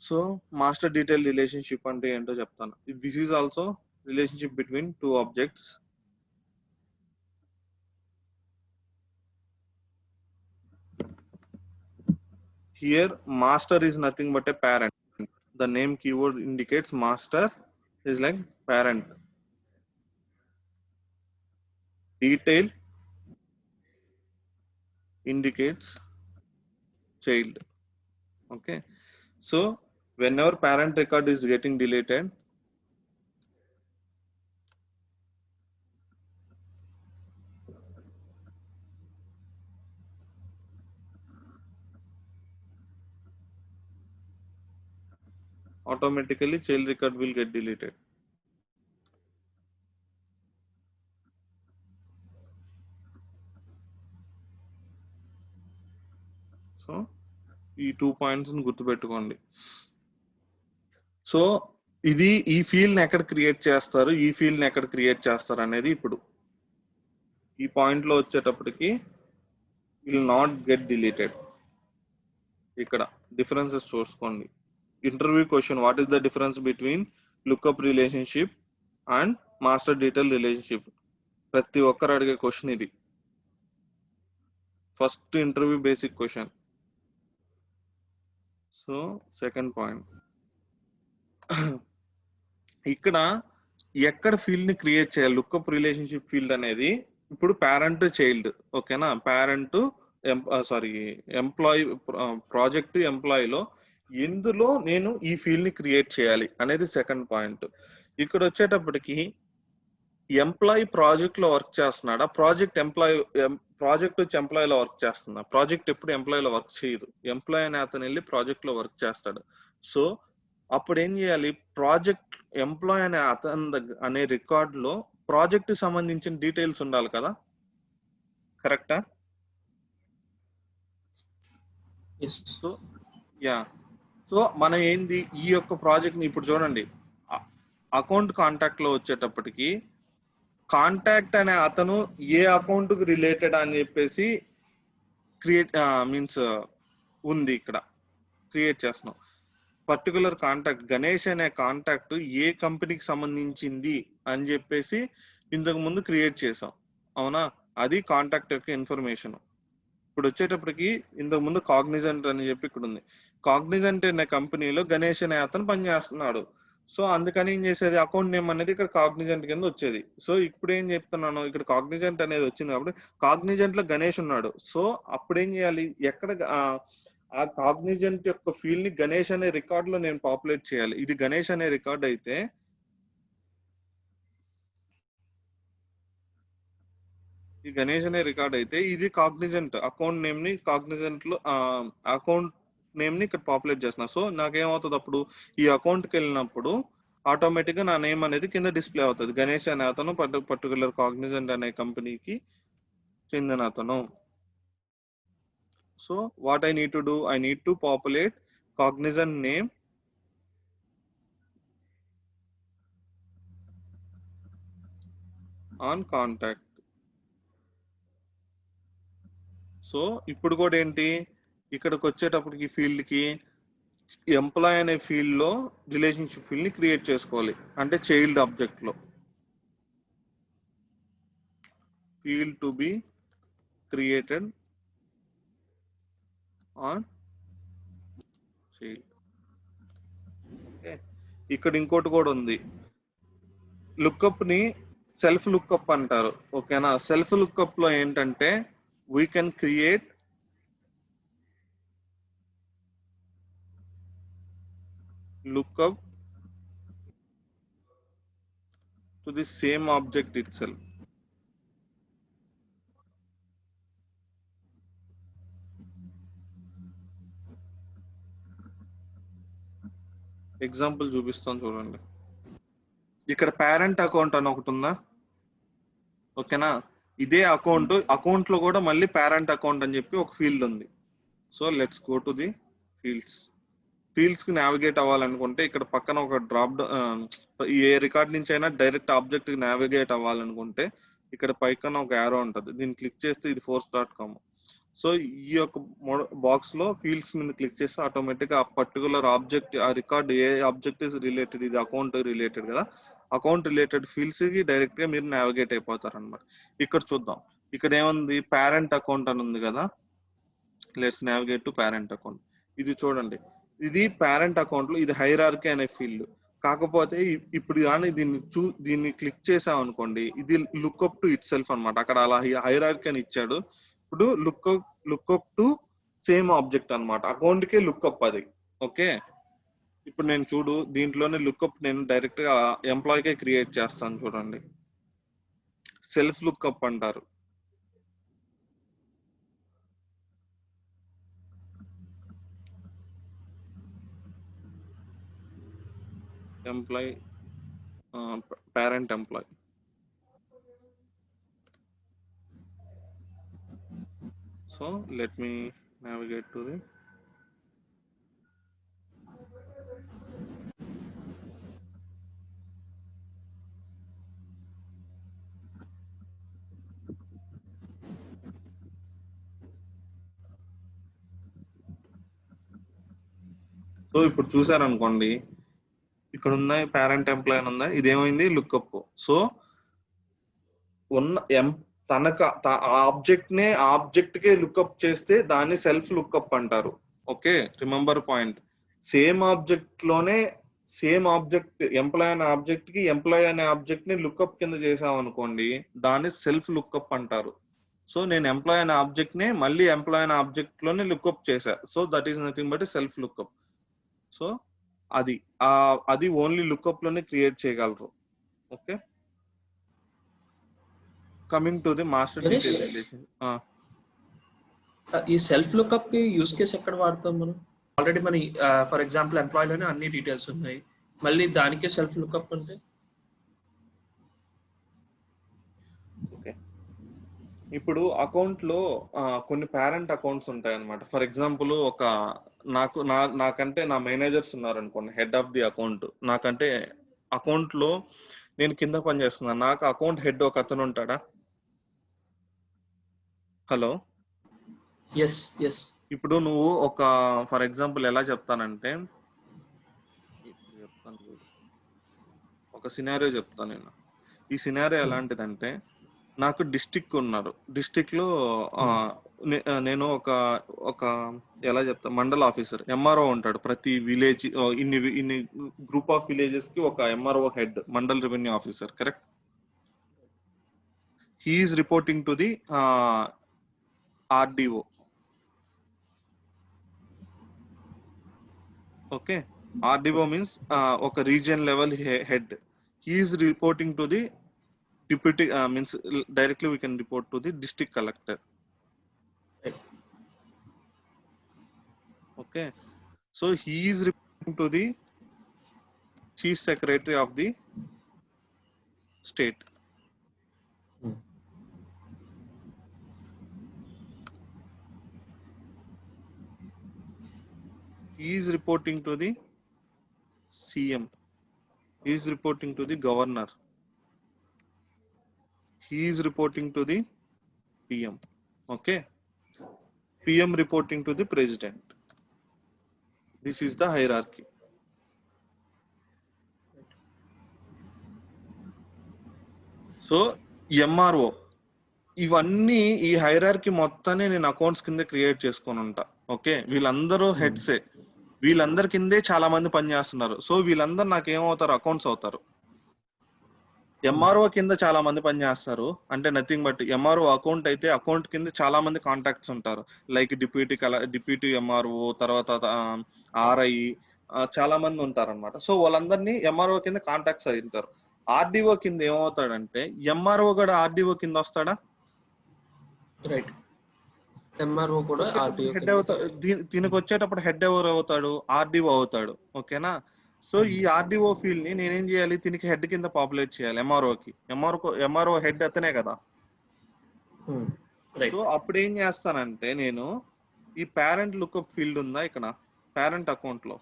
So master detail relationship అంటే ఏంటో చెప్తాను. This is also relationship between two objects. Here master is nothing but a parent. The name keyword indicates master is like parent. Detail indicates child. Okay, so whenever parent record is getting deleted, automatically child record will get deleted. So ఈ 2 points ని గుర్తుపెట్టుకోండి. So ఇది ఈ field ని ఎక్కడ create చేస్తారు, ఈ field ని ఎక్కడ క్రియేట్ చేస్తారు అనేది ఇప్పుడు ఈ పాయింట్ లో వచ్చేటప్పటికి విల్ నాట్ గెట్ డిలీటెడ్. ఇక్కడ డిఫరెన్సెస్ చూసుకోండి. Interview question, what is the difference between lookup relationship and master detail relationship? ప్రతి ఒక్కరు అడిగే క్వశ్చన్ ఇది. First interview basic question. So second point, ఇక్కడ ఎక్కడ ఫీల్డ్ ని క్రియేట్ చేయాలి? లుక్అప్ రిలేషన్షిప్ ఫీల్డ్ అనేది ఇప్పుడు పేరెంట్ చైల్డ్, ఓకేనా? పేరెంట్ ఎంప్లాయీ, ప్రాజెక్ట్ ఎంప్లాయీలో ఎందులో నేను ఈ ఫీల్డ్ ని క్రియేట్ చేయాలి అనేది సెకండ్ పాయింట్. ఇక్కడ వచ్చేటప్పటికి ఎంప్లాయీ ప్రాజెక్ట్ లో వర్క్ చేస్తున్నాడా, ప్రాజెక్ట్ వచ్చి ఎంప్లాయీలో వర్క్ చేస్తుందా? ప్రాజెక్ట్ ఎప్పుడు ఎంప్లాయీలో వర్క్ చేయదు. ఎంప్లాయీ అనే అతను వెళ్ళి ప్రాజెక్ట్ లో వర్క్ చేస్తాడు. సో అప్పుడు ఏం చేయాలి? ప్రాజెక్ట్ ఎంప్లాయీ అనే అతని అనే రికార్డ్ లో ప్రాజెక్ట్ సంబంధించిన డీటెయిల్స్ ఉండాలి కదా, కరెక్టా? సో యా, సో మనం ఏంది ఈ యొక్క ప్రాజెక్ట్ ని ఇప్పుడు చూడండి, అకౌంట్ కాంటాక్ట్ లో వచ్చేటప్పటికి కాంటాక్ట్ అనే అతను ఏ అకౌంట్ కు రిలేటెడ్ అని చెప్పేసి క్రియేట్ మీన్స్ ఉంది, ఇక్కడ క్రియేట్ చేస్తున్నాం. పర్టికులర్ కాంటాక్ట్ గణేష్ అనే కాంటాక్ట్ ఏ కంపెనీకి సంబంధించింది అని చెప్పేసి ఇంతకు ముందు క్రియేట్ చేసాం, అవునా? అది కాంటాక్ట్ యొక్క ఇన్ఫర్మేషన్. ఇప్పుడు వచ్చేటప్పటికి ఇంతకు ముందు కాగ్నిజెంట్ అని చెప్పి ఇక్కడ ఉంది. కాగ్నిజెంట్ అనే కంపెనీలో గణేష్ అనే అతను పనిచేస్తున్నాడు. సో అందుకని ఏం చేసేది, అకౌంట్ నేమ్ అనేది ఇక్కడ కాగ్నిజెంట్ కింద వచ్చేది. సో ఇప్పుడు ఏం చెప్తున్నాను, ఇక్కడ కాగ్నిజెంట్ అనేది వచ్చింది కాబట్టి కాగ్నిజెంట్ లో గణేష్ ఉన్నాడు. సో అప్పుడు ఏం చేయాలి, ఎక్కడ ఆ కాగ్నిజెంట్ యొక్క ఫీల్డ్ ని గణేష్ అనే రికార్డ్ లో నేను పాపులేట్ చేయాలి. ఇది గణేష్ అనే రికార్డ్ అయితే ఈ గణేష్ అనే రికార్డ్ అయితే ఇది కాగ్నిజెంట్ అకౌంట్ నేమ్ ని కాగ్నిజెంట్ లో అకౌంట్ నేమ్ ని ఇక్కడ పాపులేట్ చేస్తున్నా. సో నాకేమవుతుంది, అప్పుడు ఈ అకౌంట్ కి వెళ్ళినప్పుడు ఆటోమేటిక్ గా నా నేమ్ అనేది కింద డిస్ప్లే అవుతుంది. గణేష్ అనే అతను పర్టికులర్ కాగ్నిజెంట్ అనే కంపెనీకి చెందిన అతను. So what I need to do, I need to populate Cognizant name on contact. So ఇప్పుడు కూడా ఏంటి, ఇక్కడికి వచ్చేటప్పటికి ఫీల్డ్ కి ఎంప్లాయ్ అనే ఫీల్డ్ లో రిలేషన్షిప్ ఫీల్డ్ ని క్రియేట్ చేసుకోవాలి. అంటే చైల్డ్ ఆబ్జెక్ట్ లో field to be created on child. ఇక్కడ ఇంకోటి కూడా ఉంది, లుక్అప్ ని సెల్ఫ్ లుక్అప్ అంటారు, ఓకేనా? సెల్ఫ్ లుక్అప్ లో ఏంటంటే we can create lookup to the same object itself. Example చూపిస్తాను చూడండి. ఇక్కడ పేరెంట్ అకౌంట్ అని ఒకటి ఉందా, ఓకేనా? ఇదే అకౌంట్ లో కూడా మళ్ళీ పేరెంట్ అకౌంట్ అని చెప్పి ఒక ఫీల్డ్ ఉంది. So let's go to the fields కి నావిగేట్ అవ్వాలనుకుంటే ఇక్కడ పక్కన ఒక డ్రాప్, ఏ రికార్డ్ నుంచి అయినా డైరెక్ట్ ఆబ్జెక్ట్ కి నావిగేట్ అవ్వాలనుకుంటే ఇక్కడ పైన ఒక యారో ఉంటుంది, దీన్ని క్లిక్ చేస్తే ఇది force.com. సో ఈ యొక్క బాక్స్ లో ఫీల్డ్స్ మీద క్లిక్ చేస్తే ఆటోమేటిక్ గా ఆ పర్టికులర్ ఆబ్జెక్ట్, ఆ record A object is related, ఇది అకౌంట్ రిలేటెడ్ కదా, అకౌంట్ రిలేటెడ్ ఫీల్డ్స్ కి డైరెక్ట్ గా మీరు నావిగేట్ అయిపోతారు అనమాట. ఇక్కడ చూద్దాం, ఇక్కడ ఏముంది, పేరెంట్ అకౌంట్ అని ఉంది కదా. Let's navigate to parent account. ఇది చూడండి, ఇది పేరెంట్ అకౌంట్ లో ఇది హైరార్కీ అనే ఫీల్డ్. కాకపోతే ఇప్పుడు కానీ దీన్ని క్లిక్ చేసాం అనుకోండి, ఇది లుక్అప్ టు ఇట్ సెల్ఫ్ అనమాట. అక్కడ అలా హైరార్కీ అని ఇచ్చాడు. ఇప్పుడు లుక్అప్ టు సేమ్ ఆబ్జెక్ట్ అనమాట, అకౌంట్ కే లుక్అప్ అది. ఓకే, ఇప్పుడు నేను చూడు దీంట్లోనే లుక్అప్ నేను డైరెక్ట్ గా ఎంప్లాయ్ కే క్రియేట్ చేస్తాను. చూడండి, సెల్ఫ్ లుక్అప్ అంటారు. Employee, parent employee. So let me navigate to the so ఇప్పుడు చూసారనుకోండి, ఇక్కడ ఉంది పేరెంట్ ఎంప్లాయ్ అని ఉందా, ఇదేమైంది లుక్అప్. సో ఉన్న ఆబ్జెక్ట్ కే లుక్అప్ చేస్తే దాన్ని సెల్ఫ్ లుక్అప్ అంటారు. Okay, remember point. Same object లోనే సేమ్ ఆబ్జెక్ట్, ఎంప్లాయ్ అనే ఆబ్జెక్ట్ కి ఎంప్లాయ్ అనే ఆబ్జెక్ట్ ని లుక్అప్ కింద చేసాం అనుకోండి, దాన్ని సెల్ఫ్ లుక్అప్ అంటారు. సో నేను ఎంప్లాయ్ అనే ఆబ్జెక్ట్ ని మళ్ళీ ఎంప్లాయ్ అనే ఆబ్జెక్ట్ లోనే లుక్అప్ చేశా. So that is nothing but self lookup. So అది ఓన్లీ లుక్అప్ లోనే క్రియేట్ చేయగలరు. Okay, coming to the master detail relation. ఈ సెల్ఫ్ లుక్అప్ కి యూస్ కేస్ ఎక్కడ వాడతాం మనం? ఆల్రెడీ మన ఫర్ ఎగ్జాంపుల్ ఎంప్లాయ్ లోనే అన్ని డీటెయిల్స్ ఉన్నాయి, మళ్ళీ దానికే సెల్ఫ్ లుక్అప్ అంటే? ఓకే, ఇప్పుడు అకౌంట్ లో కొన్ని పేరెంట్ అకౌంట్స్ ఉంటాయి అనమాట. ఫర్ ఎగ్జాంపుల్ నాకంటే నా మేనేజర్స్ ఉన్నారు అనుకోండి, హెడ్ ఆఫ్ ది అకౌంట్. నాకంటే అకౌంట్ లో నేను కింద పని చేస్తున్నాను, నాకు అకౌంట్ హెడ్ ఒక అతను ఉంటాడా? హలో, ఇప్పుడు నువ్వు ఫర్ ఎగ్జాంపుల్ ఎలా చెప్తానంటే, ఒక సినారియో చెప్తాను నేను. ఈ సినారియో ఎలాంటిదంటే, నాకు డిస్ట్రిక్ట్ ఉన్నారు, డిస్ట్రిక్ట్ లో నేను ఒక ఎలా చెప్తా, మండల్ ఆఫీసర్, ఎంఆర్ఓ ఉంటాడు. ప్రతి విలేజ్ ఇన్ని గ్రూప్ ఆఫ్ విలేజెస్ కి ఒక MRO head, mandal revenue officer, correct? He is reporting to the RDO. Okay, RDO means ఒక region level head. He is reporting to the deputy, means directly we can report to the district collector. Okay, so he is reporting to the chief secretary of the state. He is reporting to the CM. He is reporting to the governor. He is reporting to the PM. Okay, PM reporting to the president. This is the hierarchy. So MRO, ఇవన్నీ ఈ hierarchy మొత్తాన్ని నేను accounts కింద create చేసుకొని ఉంటా. Okay, వీళ్ళందరూ హెడ్సే, వీళ్ళందరి కిందే చాలా మంది పనిచేస్తున్నారు. సో వీళ్ళందరూ నాకు ఏమవుతారు, అకౌంట్స్ అవుతారు. ఎంఆర్ఓ కింద చాలా మంది పనిచేస్తారు, అంటే నథింగ్ బట్ ఎంఆర్ఓ అకౌంట్ అయితే అకౌంట్ కింద చాలా మంది కాంటాక్ట్స్ ఉంటారు. లైక్ డిప్యూటీ ఎంఆర్ఓ, తర్వాత ఆర్ఐ, చాలా మంది ఉంటారు అనమాట. సో వాళ్ళందరినీ ఎంఆర్ఓ కింద కాంటాక్ట్స్ అవుతారు. ఆర్డిఓ కింద ఏమవుతాడంటే, ఎంఆర్ఓ కూడా ఆర్డిఓ కింద వస్తాడా? రైట్, ఎంఆర్ఓ కూడా హెడ్ అవుతాడు. దీనికి వచ్చేటప్పుడు హెడ్ ఎవరు అవుతాడు, ఆర్డిఓ అవుతాడు. ఓకేనా? సో ఈ ఆర్డిఓ ఫీల్డ్ ని నేనేం చేయాలి, దీనికి హెడ్ కింద పాపులేట్ చేయాలి. ఎంఆర్ఓకి ఎంఆర్ఓ హెడ్ అతనే కదా. సో అప్పుడు ఏం చేస్తానంటే, నేను ఈ పేరెంట్ లుక్అప్ ఫీల్డ్ ఉందా ఇక్కడ పేరెంట్ అకౌంట్ లో,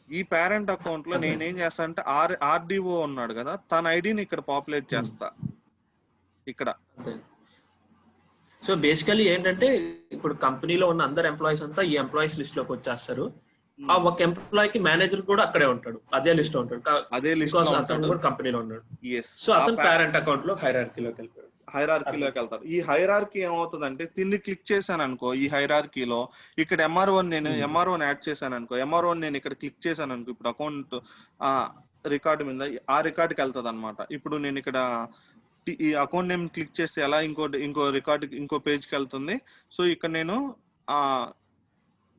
ఈ పేరెంట్ అకౌంట్ లో నేనేం చేస్తానంటే, ఆర్డిఓ ఉన్నాడు కదా, తన ఐడిని ఇక్కడ పాపులేట్ చేస్తా ఇక్కడ. సో బేసికలీ ఏంటంటే ఇప్పుడు కంపెనీలో ఉన్న అందరు ఎంప్లాయీస్ అంతా ఈ ఎంప్లాయీస్ లిస్ట్ లోకి వచ్చేస్తారు. ఆ ఒక ఎంప్లాయ్ కి మేనేజర్ కూడా అక్కడే ఉంటాడు, అదే లిస్ట్ లో ఉంటాడు, అదే లిస్ట్ బికాస్ లో అతను ఉంటాడు. కూడా కంపెనీలో ఉన్నాడు. Yes. సో అతను పేరెంట్ అకౌంట్ లో హైరార్కీలోకి వెళ్ళిపోయాడు. హైరార్కీలోకి వెళ్తాడు. ఈ హైరార్కీ ఏమవుతుందంటే తిన్ని క్లిక్ చేశాను అనుకో, ఈ హైరార్కీలో ఇక్కడ ఎంఆర్ఓని నేను ఎంఆర్ఓని యాడ్ చేశాను అనుకో, ఎంఆర్ఓని నేను ఇక్కడ క్లిక్ చేశాను అనుకో, ఇప్పుడు అకౌంట్ రికార్డు మీద ఆ రికార్డుకి వెళ్తుంది అనమాట. ఇప్పుడు నేను ఇక్కడ ఈ అకౌంట్ నేమ్ క్లిక్ చేస్తే ఎలా ఇంకో రికార్డు ఇంకో పేజ్కి వెళ్తుంది. సో ఇక్కడ నేను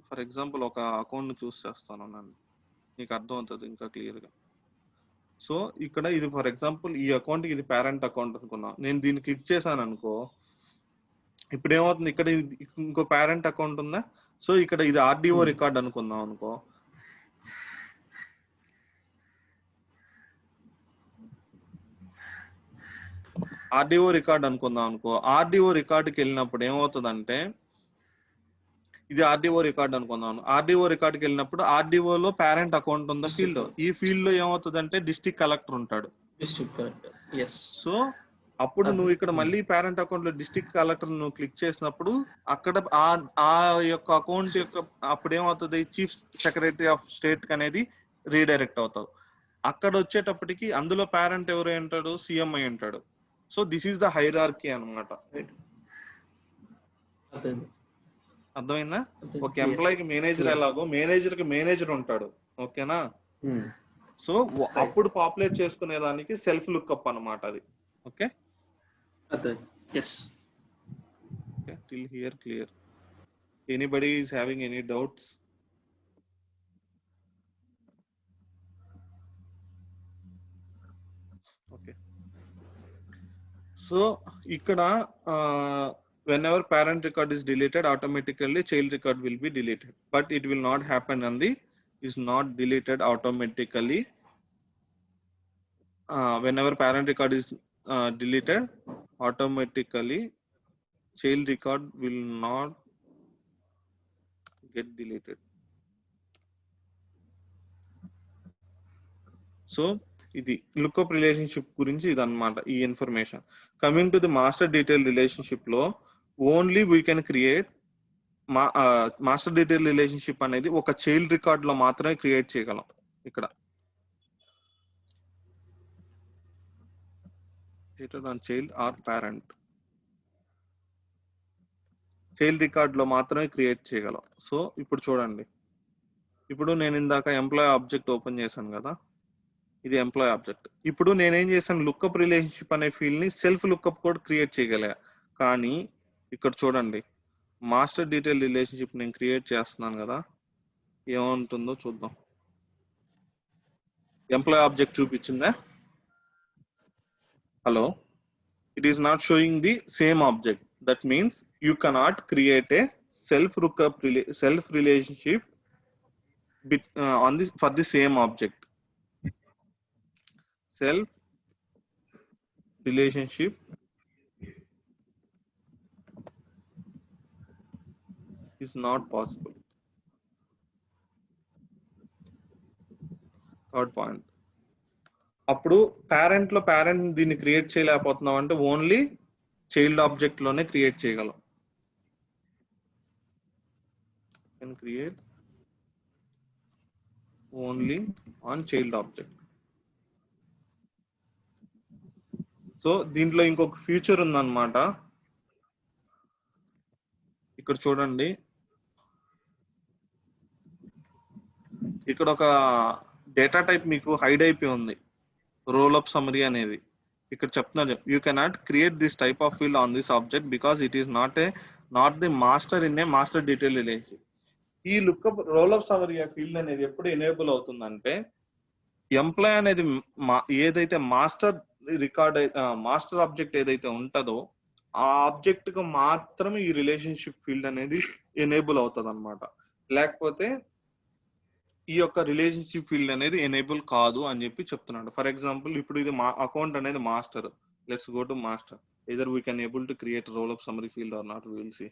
ఫర్ ఎగ్జాంపుల్ ఒక అకౌంట్ చూస్ చేస్తాను, నన్ను నీకు అర్థం అవుతుంది ఇంకా క్లియర్గా. సో ఇక్కడ ఇది ఫర్ ఎగ్జాంపుల్ ఈ అకౌంట్ ఇది పేరెంట్ అకౌంట్ అనుకున్నా, నేను దీన్ని క్లిక్ చేశాను అనుకో, ఇప్పుడు ఏమవుతుంది ఇక్కడ ఇంకో పేరెంట్ అకౌంట్ ఉందా. సో ఇక్కడ ఇది ఆర్డిఓ రికార్డ్ అనుకుందాం అనుకో, ఆర్డిఓ రికార్డ్ అనుకుందాం అనుకో, ఆర్డిఓ రికార్డుకి వెళ్ళినప్పుడు ఏమవుతుందంటే ఇది ఆర్డిఓ రికార్డ్ అనుకుందాం. ఆర్డిఓ రికార్డుకి వెళ్ళినప్పుడు ఆర్డిఓలో పేరెంట్ అకౌంట్ ఉందా ఫీల్డ్, ఈ ఫీల్డ్ లో ఏమవుతుందంటే డిస్ట్రిక్ట్ కలెక్టర్ ఉంటాడు. సో అప్పుడు నువ్వు ఇక్కడ మళ్ళీ పేరెంట్ అకౌంట్ లో డిస్ట్రిక్ట్ కలెక్టర్ నువ్వు క్లిక్ చేసినప్పుడు అక్కడ ఆ యొక్క అకౌంట్ యొక్క అప్పుడు ఏమవుతుంది, చీఫ్ సెక్రటరీ ఆఫ్ స్టేట్ అనేది రీడైరెక్ట్ అవుతావు. అక్కడ వచ్చేటప్పటికి అందులో పేరెంట్ ఎవరు ఉంటాడు, సీఎం అయి ఉంటాడు. So this is the hierarchy అన్నమాట. అర్థమైందా? ఒక ఎంప్లాయీకి మేనేజర్ ఎలాగో మేనేజర్ కి మేనేజర్ ఉంటాడు, ఓకేనా. సో అప్పుడు పాపులేట్ చేసుకునే దానికి సెల్ఫ్ లుక్అప్ అన్నమాట అది. Okay, till here clear? Anybody is having any doubts? Okay, so ikkada whenever parent record is deleted, automatically child record will be deleted, but it will not happen on the is not deleted automatically. Whenever parent record is deleted, automatically child record will not get deleted. So ఇది lookup relationship గురించి ఇది అన్నమాట ఈ information. Coming to the master detail relationship లో only we can create master detail relationship అనేది ఒక child record లో మాత్రమే క్రియేట్ చేయగలం. ఇక్కడ child or parent child record లో మాత్రమే క్రియేట్ చేయగలం. సో ఇప్పుడు చూడండి, ఇప్పుడు నేను ఇందాక ఎంప్లాయ్ ఆబ్జెక్ట్ ఓపెన్ చేశాను కదా, ఇది ఎంప్లాయ్ ఆబ్జెక్ట్. ఇప్పుడు నేనేం చేశాను, లుక్అప్ రిలేషన్షిప్ అనే ఫీల్డ్ ని సెల్ఫ్ లుక్అప్ కూడా క్రియేట్ చేయగలిగా. కానీ ఇక్కడ చూడండి, మాస్టర్ డీటెయిల్ రిలేషన్షిప్ నేను క్రియేట్ చేస్తున్నాను కదా, ఏముంటుందో చూద్దాం. ఎంప్లాయ్ ఆబ్జెక్ట్ చూపించిందా? Hello, it is not showing the same object. That means you cannot create a self relationship for the same object. Self relationship is not possible. Third point, అప్పుడు parent లో parent దీన్ని create చేయలేకపోతున్నాం అంటే only child object లోనే create చేయగలం. Can create only on child object. So దీంట్లో ఇంకొక feature ఉందన్నమాట. ఇక్కడ చూడండి, ఇక్కడ ఒక డేటా టైప్ మీకు హైడ్ అయిపోయి ఉంది, రోల్ అప్ సమ్మరీ అనేది. ఇక్కడ చెప్తున్నారు, you cannot create this type of field on this object because it is not the master in a master detail relationship. ఈ lookup roll up summary field అనేది ఎప్పుడు enable అవుతుందంటే, employee అనేది ఏదైతే master record master object ఏదైతే ఉంటుందో ఆ object కు మాత్రమే ఈ రిలేషన్షిప్ ఫీల్డ్ అనేది ఎనేబుల్ అవుతుంది అనమాట. లేకపోతే ఈ యొక్క రిలేషన్షిప్ ఫీల్డ్ అనేది ఎనేబుల్ కాదు అని చెప్పి చెప్తున్నాడు. ఫర్ ఎగ్జాంపుల్, ఇప్పుడు ఇది అకౌంట్ అనేది master. Let's go to master. Either we can able to create roll up summary field or not, we will see.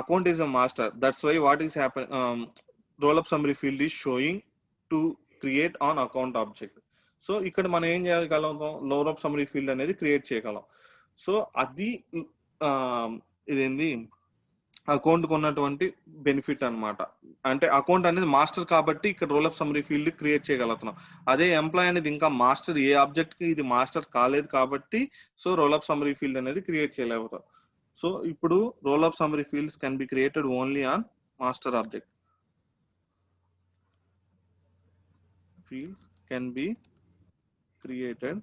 Account is a master. That's why what is happening, roll up summary field is showing to create on account object. So ఇక్కడ మనం ఏం చేయగలం, role up summary field అనేది create చేయగలం. So అది ఇదేంది account ఉన్నటువంటి benefit అన్నమాట. అంటే అకౌంట్ అనేది మాస్టర్ కాబట్టి ఇక్కడ roll of summary field create చేయగలుగుతున్నాం. అదే ఎంప్లాయ్ అనేది ఇంకా మాస్టర్ ఏ ఆబ్జెక్ట్ కి ఇది మాస్టర్ కాలేదు కాబట్టి so roll of summary field అనేది క్రియేట్ చేయలేకపోతాం. సో ఇప్పుడు roll of summary fields can be created only on master object. Fields can be created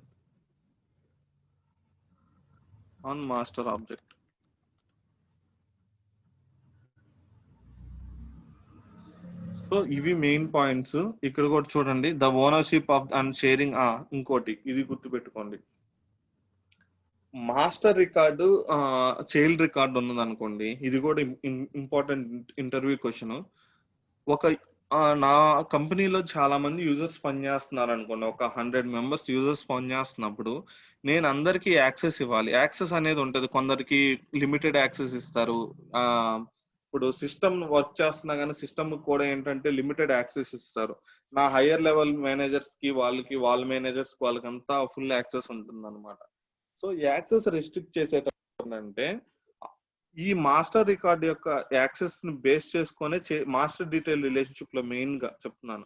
on master object. So ఇవి మెయిన్ పాయింట్స్. ఇక్కడ కూడా చూడండి, the ownership of and sharing. ఇంకోటి ఇది గుర్తుపెట్టుకోండి, మాస్టర్ రికార్డు చైల్డ్ రికార్డు ఉన్నది అనుకోండి, ఇది కూడా ఇంపార్టెంట్ ఇంటర్వ్యూ క్వశ్చన్. ఒక నా కంపెనీలో చాలా మంది యూజర్స్ పనిచేస్తున్నారు అనుకోండి, ఒక 100 మెంబర్స్ యూజర్స్ పనిచేస్తున్నప్పుడు నేను అందరికీ యాక్సెస్ ఇవ్వాలి. యాక్సెస్ అనేది ఉంటుంది, కొందరికి లిమిటెడ్ యాక్సెస్ ఇస్తారు. ఇప్పుడు సిస్టమ్ వర్క్ చేస్తున్నా కానీ సిస్టమ్ కూడా ఏంటంటే లిమిటెడ్ యాక్సెస్ ఇస్తారు. నా హయ్యర్ లెవెల్ మేనేజర్స్ కి వాళ్ళ మేనేజర్స్ కి వాళ్ళకంతా ఫుల్ యాక్సెస్ ఉంటుంది అనమాట. సో యాక్సెస్ రెస్ట్రిక్ట్ చేసేటప్పుడు అంటే ఈ మాస్టర్ రికార్డ్ యొక్క యాక్సెస్ ని బేస్ చేసుకొని మాస్టర్ డీటెయిల్ రిలేషన్షిప్ లో మెయిన్ గా చెప్తున్నాను,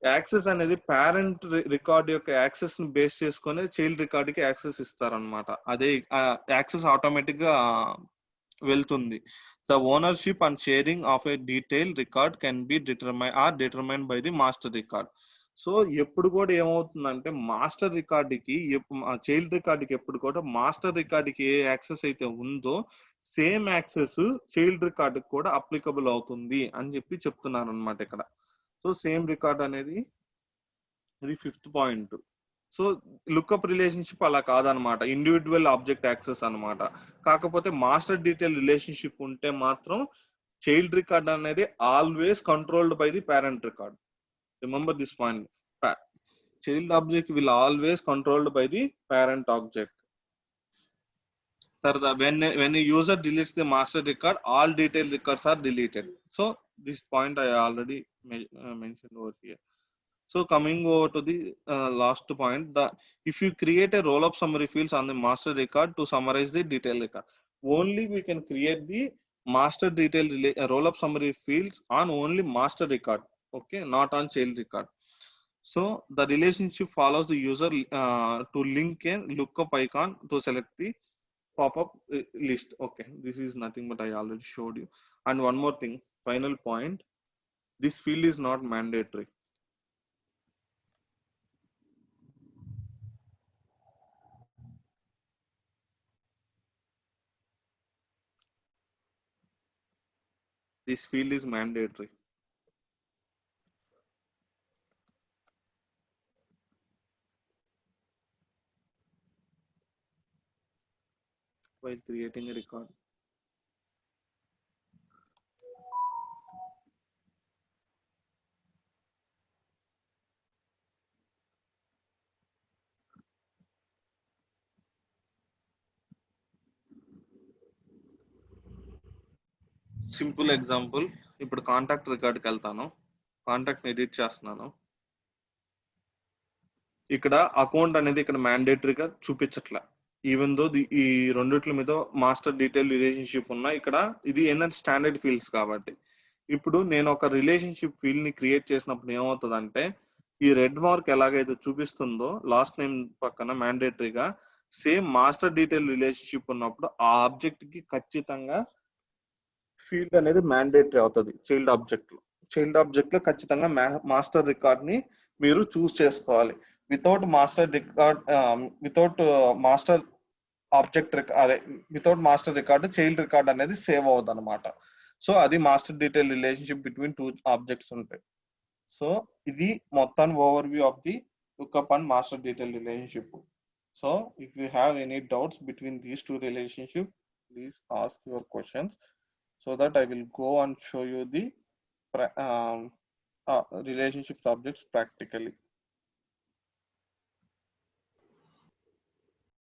యాక్సెస్ అనేది పేరెంట్ రికార్డ్ యొక్క యాక్సెస్ ని బేస్ చేసుకొని చైల్డ్ రికార్డ్ కి యాక్సెస్ ఇస్తారనమాట. అదే యాక్సెస్ ఆటోమేటిక్ గా వెళ్తుంది. The ownership and sharing of A detail record can be determined by the master record. So ఎప్పుడు కూడా ఏమవుతుందంటే మాస్టర్ రికార్డుకి చైల్డ్ రికార్డుకి ఎప్పుడు కూడా మాస్టర్ రికార్డుకి ఏ యాక్సెస్ అయితే ఉందో సేమ్ యాక్సెస్ చైల్డ్ రికార్డుకి కూడా అప్లికబుల్ అవుతుంది అని చెప్పి చెప్తున్నాను అనమాట ఇక్కడ. సో సేమ్ రికార్డ్ అనేది ఇది 5th point. So lookup relationship అలా కాదనమాట, ఇండివిజువల్ ఆబ్జెక్ట్ యాక్సెస్ అనమాట. కాకపోతే మాస్టర్ డీటెయిల్ రిలేషన్షిప్ ఉంటే మాత్రం చైల్డ్ రికార్డ్ అనేది always controlled by the parent record. Remember this point. Child object will always controlled by the parent object. When a user deletes the master record, all detailed records are deleted. So this point I already mentioned over here. So coming over to the last point, if you create a roll-up summary fields on the master record to summarize the detail record, only we can create the master detail roll-up summary fields on only master record. Okay, not on child record. So the relationship follows the user to link a lookup icon to select the pop-up list. Okay, this is nothing but I already showed you. And one more thing, final point, this field is not mandatory. This field is mandatory. While creating a record. Simple example, ఇప్పుడు contact రికార్డ్కి వెళ్తాను, contact edit చేస్తున్నాను. ఇక్కడ account అనేది ఇక్కడ మ్యాండేటరీగా చూపించట్లే, even though ఈ రెండిట్ల మీద master detail relationship ఉన్నా ఇక్కడ ఇది ఏంటంటే స్టాండర్డ్ ఫీల్డ్స్ కాబట్టి. ఇప్పుడు నేను ఒక రిలేషన్షిప్ ఫీల్డ్ ని క్రియేట్ చేసినప్పుడు ఏమవుతుందంటే ఈ రెడ్ మార్క్ ఎలాగైతే చూపిస్తుందో లాస్ట్ నేమ్ పక్కన మ్యాండేటరీగా సేమ్ మాస్టర్ డీటెయిల్ రిలేషన్షిప్ ఉన్నప్పుడు ఆ ఆబ్జెక్ట్ కి ఖచ్చితంగా ఫీల్డ్ అనేది మ్యాండేటరీ అవుతుంది. చైల్డ్ ఆబ్జెక్ట్ లో ఖచ్చితంగా మాస్టర్ రికార్డ్ ని మీరు చూస్ చేసుకోవాలి. వితౌట్ మాస్టర్ ఆబ్జెక్ట్ అదే without master record child record అనేది సేవ్ అవుతుంది అనమాట. సో అది master detail relationship between 2 objects ఉంటాయి. సో ఇది మొత్తం overview of the lookup and master detail relationship. So if you have any doubts between these 2 relationship, please ask your questions so that I will go and show you the relationships objects practically.